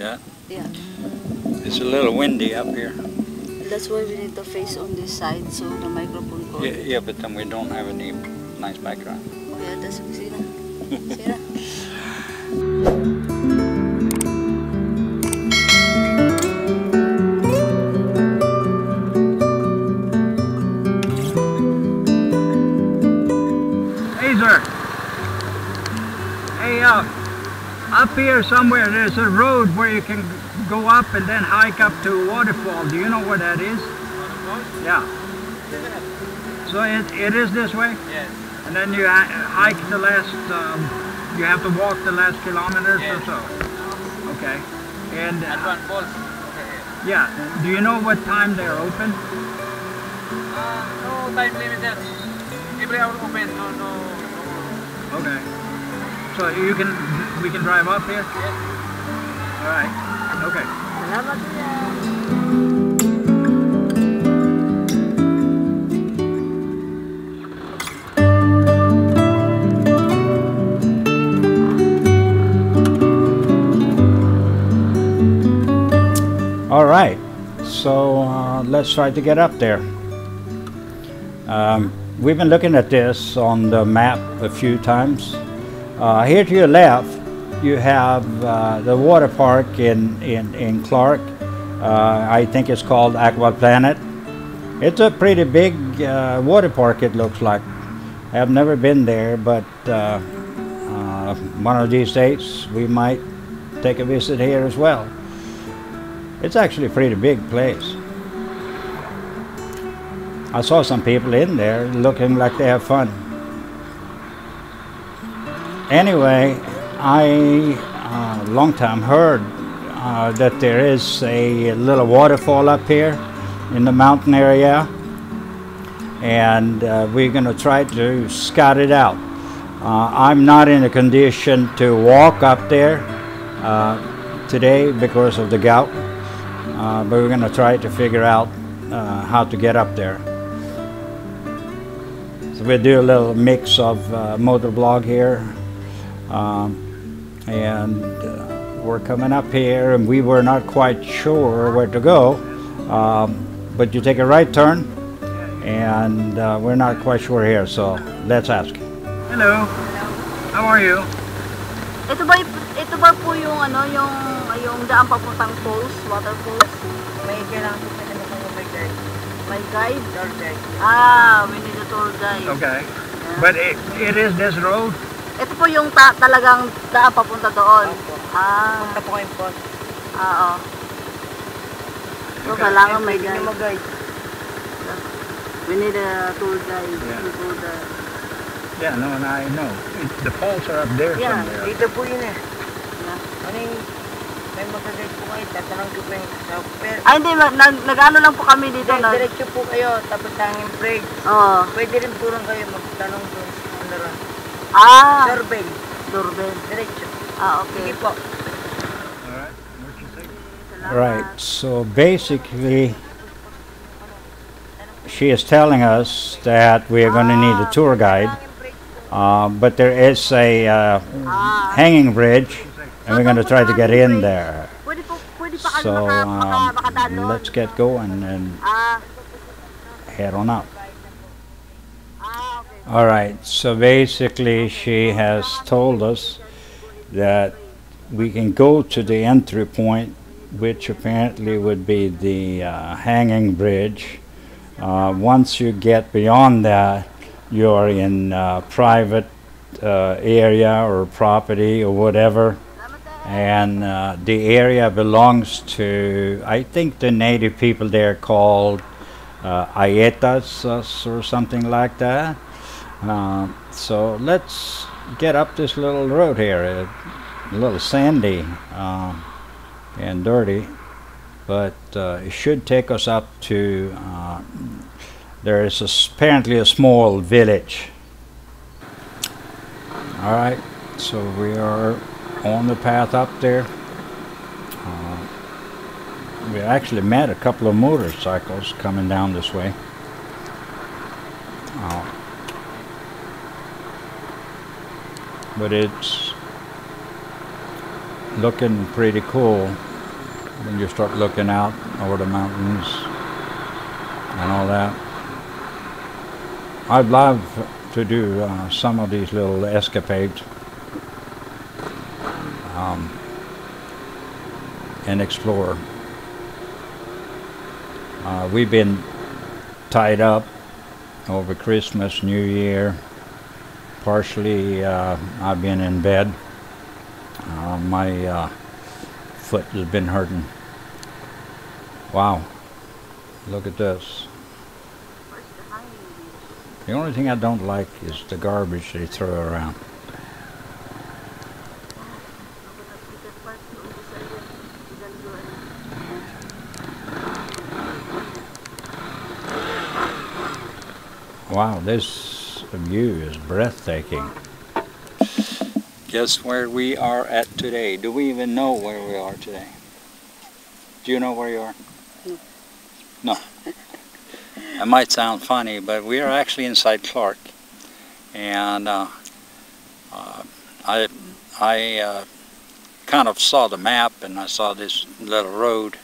Yeah. Yeah. It's a little windy up here. That's why we need to face on this side so the microphone goes. Yeah, but then we don't have any nice background. Yeah, that's Sira. Sira. Hey, sir. Hey, up here somewhere there's a road where you can go up and then hike up to a waterfall. Do you know where that is? Waterfall? Yeah. So it is this way? Yes. And then you hike the last, you have to walk the last kilometers or so? Okay. And Advance falls. yeah, do you know what time they're open? No time limit there. Every hour open. No. Okay. So we can drive up here? Yes. All right. Okay. Salamat kuya. All right, so let's try to get up there. We've been looking at this on the map a few times. Here to your left, you have the water park in Clark. I think it's called Aquaplanet. It's a pretty big water park, it looks like. I have never been there, but one of these days we might take a visit here as well. It's actually a pretty big place. I saw some people in there looking like they have fun. Anyway, I long time heard that there is a little waterfall up here in the mountain area, and we're going to try to scout it out. I'm not in a condition to walk up there today because of the gout. But we're going to try to figure out how to get up there. So we'll do a little mix of motovlog here, and we're coming up here, and we were not quite sure where to go, but you take a right turn, and we're not quite sure here, so let's ask. Hello. How are you? Ito ba po yung ano yung daan papuntang falls, water falls? May kailangan ko na kung may guide. May guide? Tour guide. We need a tour guide. Okay. Yeah. But it is this road? Ito po yung talagang daan papunta doon. Punta po kayong falls. Oo. So kailangan may guide. We need a tour guide. Yeah. Yeah, no, and I know. The falls are up there somewhere. Dito po yun eh. Ano yung may mag-guide po kayo, tatanong ko po yung software. Ay hindi, nag-ano lang po kami dito. Diretso po kayo, tapos tanging break. Oo. Pwede rin po rin kayo magtanong doon. Ano rin? Doorbell. Doorbell. Diretso. Okay. Sige po. Alright, what you say? Right, so basically she is telling us that we are going to need a tour guide, but there is a hanging bridge, and we're going to try to get in there. So let's get going and head on up. All right, so basically she has told us that we can go to the entry point, which apparently would be the hanging bridge. Once you get beyond that, you're in private area or property or whatever, and the area belongs to, I think, the native people there called Ayetas or something like that. So let's get up this little road here, a little sandy and dirty, but it should take us up to there is apparently a small village. All right, so we are on the path up there. We actually met a couple of motorcycles coming down this way. But looking pretty cool when you start looking out over the mountains and all that. I'd love to do some of these little escapades and explore. We've been tied up over Christmas, New Year. Partially I've been in bed. My foot has been hurting. Wow, look at this. The only thing I don't like is the garbage they throw around. Wow, this view is breathtaking. Guess where we are at today? Do we even know where we are today? Do you know where you are? No. It might sound funny, but we are actually inside Clark. And I kind of saw the map, and I saw this little road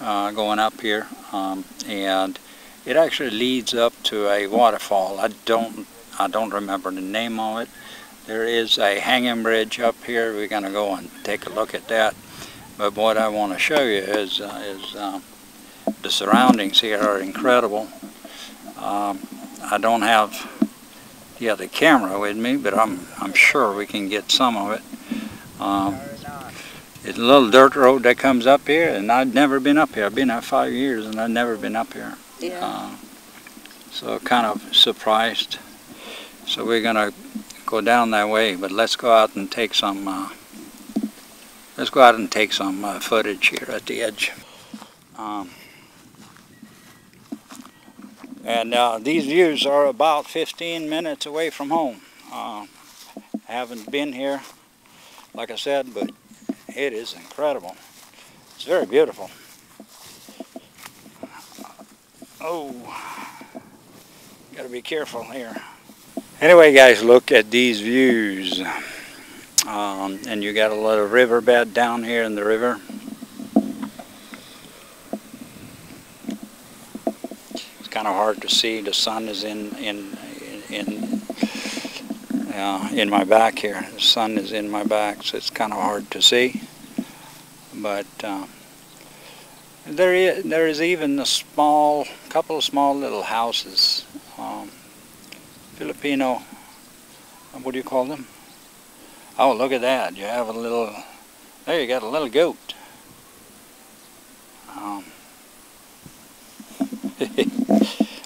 going up here. And it actually leads up to a waterfall. I don't remember the name of it. There is a hanging bridge up here. We're going to go and take a look at that. But what I want to show you is the surroundings here are incredible. I don't have the other camera with me, but I'm sure we can get some of it. It's a little dirt road that comes up here, and I've never been up here. I've been here 5 years, and I've never been up here. Yeah. So kind of surprised. So we're gonna go down that way, but let's go out and take some. Footage here at the edge. And these views are about 15 minutes away from home. Haven't been here, like I said, but it is incredible. It's very beautiful. Oh, gotta be careful here. Anyway, guys, look at these views. And you got a little riverbed down here in the river. It's kind of hard to see. The sun is in my back here. The sun is in my back, so it's kind of hard to see. But there is even a couple of small little houses. Filipino, what do you call them? Oh, look at that. You have a little, there you got a little goat.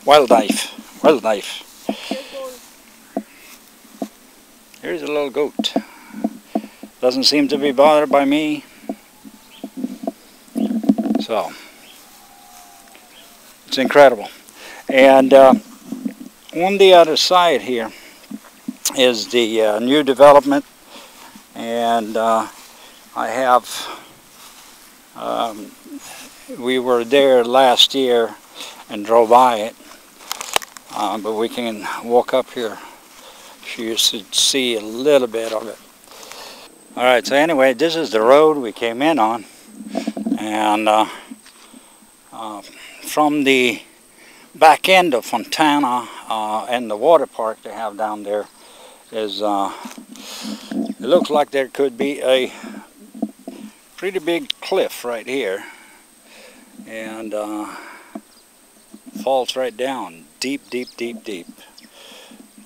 Wildlife. Here's a little goat. Doesn't seem to be bothered by me. So, it's incredible. And on the other side here is the new development. And I have, we were there last year and drove by it, but we can walk up here so you should see a little bit of it. Alright, so anyway, this is the road we came in on, and from the back end of Fontana and the water park they have down there is it looks like there could be a pretty big cliff right here, and falls right down deep.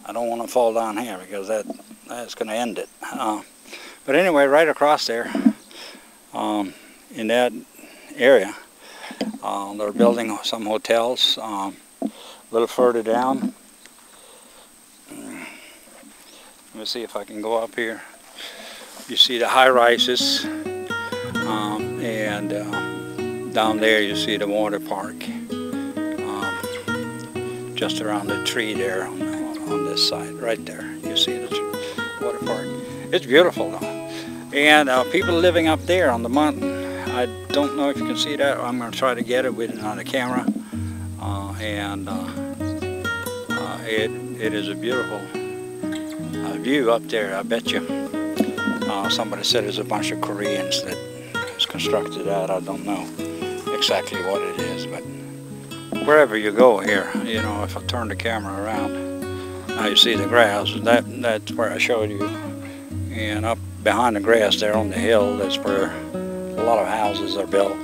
I don't want to fall down here because that's going to end it. But anyway, right across there in that area they're building some hotels. A little further down, let me see if I can go up here. You see the high-rises, and down there you see the water park, just around the tree there on this side, right there. You see the water park. It's beautiful though. And people living up there on the mountain. I don't know if you can see that. I'm going to try to get it with on the camera. It is a beautiful view up there, I bet you. Somebody said it's a bunch of Koreans that has constructed that. I don't know exactly what it is, but wherever you go here, you know, if I turn the camera around, now you see the grass. That's where I showed you, and up behind the grass there on the hill, that's where a lot of houses are built.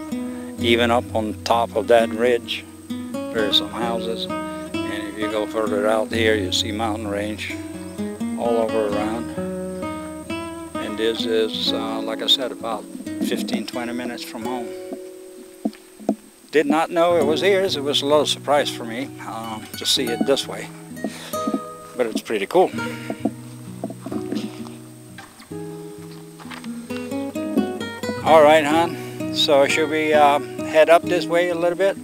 Even up on top of that ridge, there are some houses, and if you go further out here, you see mountain range all over around. And this is, like I said, about 15-20 minutes from home. Did not know it was here. It was a little surprise for me to see it this way, but it's pretty cool. All right, hon. So should we head up this way a little bit?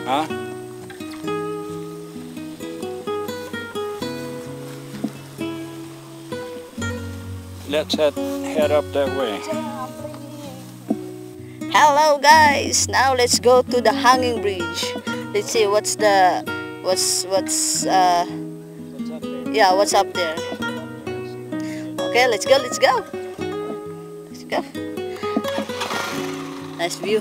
Huh? Let's head up that way. Hello guys, now let's go to the hanging bridge. Let's see what's up there. Yeah, what's up there. Okay, let's go. Let's go. Nice view.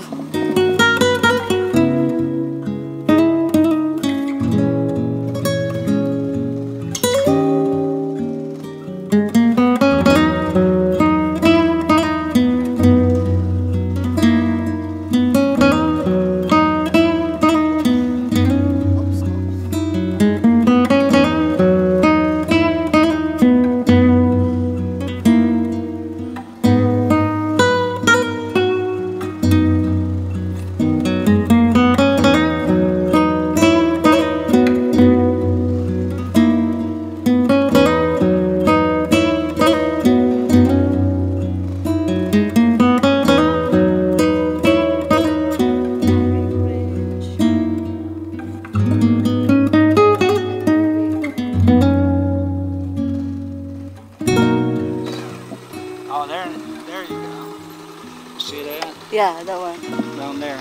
Yeah, that one. Down there.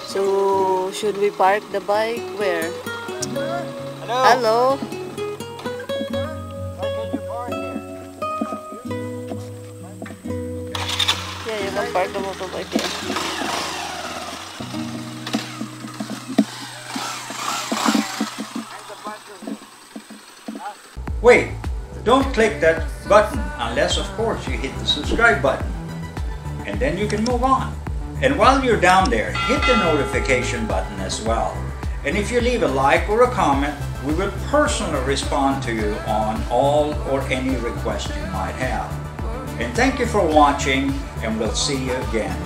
So, should we park the bike where? Hello. Hello. Where can you park here? Yeah, you can park the motorbike here. Wait, don't click that button unless, of course, you hit the subscribe button. And then you can move on. And while you're down there, hit the notification button as well. And if you leave a like or a comment, we will personally respond to you on all or any request you might have. And thank you for watching, and we'll see you again